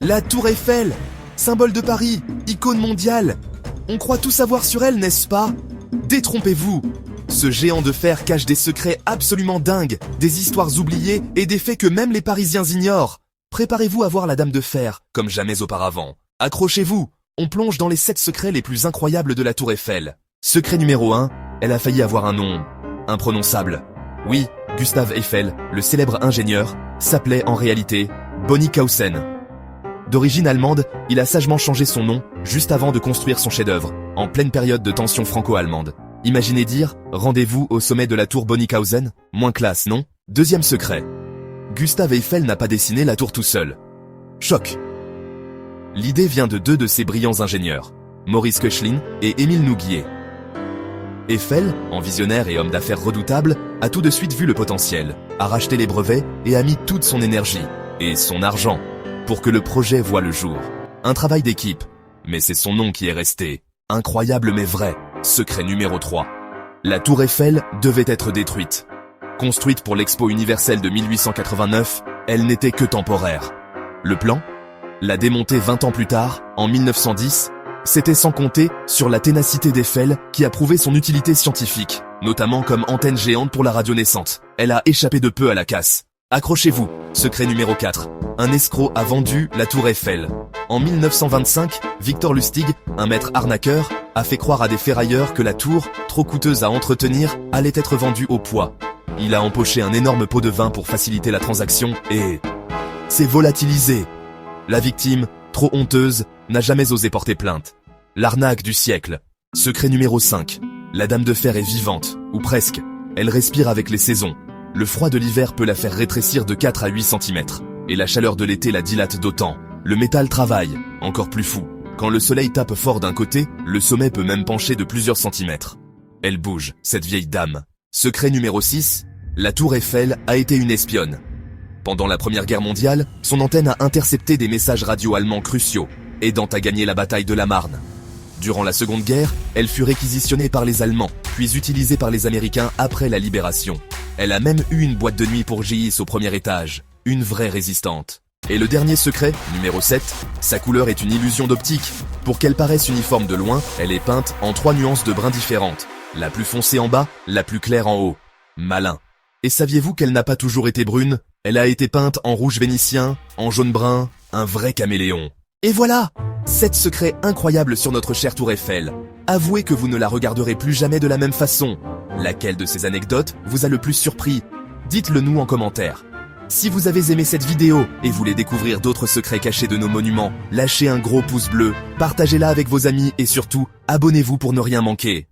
La Tour Eiffel, symbole de Paris, icône mondiale. On croit tout savoir sur elle, n'est-ce pas? Détrompez-vous. Ce géant de fer cache des secrets absolument dingues, des histoires oubliées et des faits que même les Parisiens ignorent. Préparez-vous à voir la Dame de Fer, comme jamais auparavant. Accrochez-vous, on plonge dans les 7 secrets les plus incroyables de la Tour Eiffel. Secret numéro 1, elle a failli avoir un nom imprononçable. Oui, Gustave Eiffel, le célèbre ingénieur, s'appelait en réalité Bonnickhausen. D'origine allemande, il a sagement changé son nom juste avant de construire son chef-d'œuvre, en pleine période de tension franco-allemande. Imaginez dire « Rendez-vous au sommet de la tour Bonnickhausen » Moins classe, non? Deuxième secret. Gustave Eiffel n'a pas dessiné la tour tout seul. Choc. L'idée vient de 2 de ses brillants ingénieurs, Maurice Koechlin et Émile Nouguier. Eiffel, en visionnaire et homme d'affaires redoutable, a tout de suite vu le potentiel, a racheté les brevets et a mis toute son énergie, et son argent, pour que le projet voie le jour. Un travail d'équipe, mais c'est son nom qui est resté. Incroyable mais vrai, secret numéro 3. La tour Eiffel devait être détruite. Construite pour l'Expo universelle de 1889, elle n'était que temporaire. Le plan? La démonter 20 ans plus tard, en 1910, c'était sans compter sur la ténacité d'Eiffel qui a prouvé son utilité scientifique, notamment comme antenne géante pour la radio naissante. Elle a échappé de peu à la casse. Accrochez-vous, secret numéro 4. Un escroc a vendu la tour Eiffel. En 1925, Victor Lustig, un maître arnaqueur, a fait croire à des ferrailleurs que la tour, trop coûteuse à entretenir, allait être vendue au poids. Il a empoché un énorme pot de vin pour faciliter la transaction et... s'est volatilisé. La victime, trop honteuse, n'a jamais osé porter plainte. L'arnaque du siècle. Secret numéro 5. La Dame de Fer est vivante, ou presque. Elle respire avec les saisons. Le froid de l'hiver peut la faire rétrécir de 4 à 8 cm. Et la chaleur de l'été la dilate d'autant. Le métal travaille, encore plus fou. Quand le soleil tape fort d'un côté, le sommet peut même pencher de plusieurs centimètres. Elle bouge, cette vieille dame. Secret numéro 6. La tour Eiffel a été une espionne. Pendant la Première Guerre mondiale, son antenne a intercepté des messages radio allemands cruciaux, aidant à gagner la bataille de la Marne. Durant la Seconde Guerre, elle fut réquisitionnée par les Allemands, puis utilisée par les Américains après la Libération. Elle a même eu une boîte de nuit pour GIS au premier étage, une vraie résistante. Et le dernier secret, numéro 7, sa couleur est une illusion d'optique. Pour qu'elle paraisse uniforme de loin, elle est peinte en 3 nuances de brun différentes. La plus foncée en bas, la plus claire en haut. Malin. Et saviez-vous qu'elle n'a pas toujours été brune? Elle a été peinte en rouge vénitien, en jaune brun, un vrai caméléon. Et voilà! 7 secrets incroyables sur notre chère tour Eiffel. Avouez que vous ne la regarderez plus jamais de la même façon. Laquelle de ces anecdotes vous a le plus surpris? Dites-le nous en commentaire. Si vous avez aimé cette vidéo et voulez découvrir d'autres secrets cachés de nos monuments, lâchez un gros pouce bleu, partagez-la avec vos amis et surtout, abonnez-vous pour ne rien manquer.